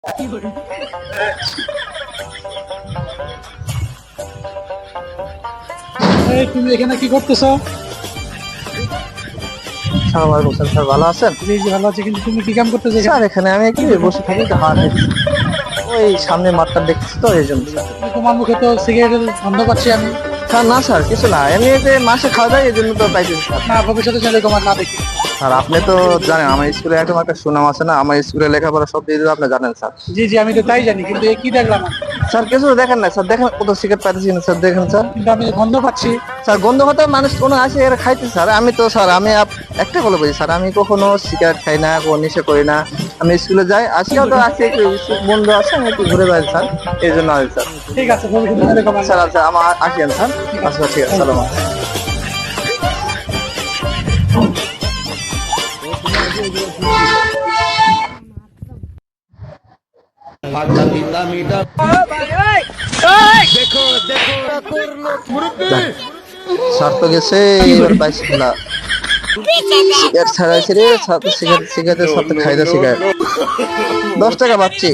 এই তুমি এখানে কি করতেছো? সালাম আলাইকুম স্যার। স্যার ভালো আছেন? জি জি ভালো আছি, কিন্তু তুমি কি কাম করতেছো স্যার এখানে? এখানে আমি একটু বসে থাকি তো হাওয়া খাইতেছি। ওই সামনে মাঠটা দেখতেছি তো এই জন্য স্যার। তোমার মুখে তো সিগারেটের গন্ধ পাচ্ছি আমি। স্যার না স্যার কিছু না, এমনি যে মাসে খাওয়া যায় এই জন্য তো পাইতেছি স্যার। না, ভবিষ্যতে ছেলে তোমার না দেখি। স্যার আপনি তো জানেন আমার স্কুলে একদম একটা সুনাম আছে না, আমার স্কুলে লেখাপড়া সব দিয়ে দিলে আপনি জানেন স্যার। জি জি, আমি তো তাই জানি, কিন্তু এ কি দেখলাম আমি? স্যার কিছু দেখেন না স্যার, দেখেন কত সিগারেট পাইতেছি না স্যার, দেখেন স্যার। কিন্তু আমি গন্ধ পাচ্ছি। স্যার গন্ধ হতে মানুষ কোনো আসে এরা খাইতে স্যার। আমি তো স্যার আমি একটা কথা বলছি স্যার, আমি কখনো সিগারেট খাই না, কোনো নেশা করি না। আমি স্কুলে যাই, আজকেও তো আজকে একটু বন্ধু আছে, আমি একটু ঘুরে বেড়াই স্যার, এই জন্য আসি স্যার। ঠিক আছে, ভবিষ্যতে ছেলে তোমার না। স্যার আচ্ছা আমার আসেন স্যার। আচ্ছা ঠিক আছে, সালাম। স্যার তো গেছে, এবার পাইছি খেলা। সিগারেট ছাড়াইছি রে, সিগারেটের সাথে খাই না সিগারেট। 10 টাকা পাচ্ছি।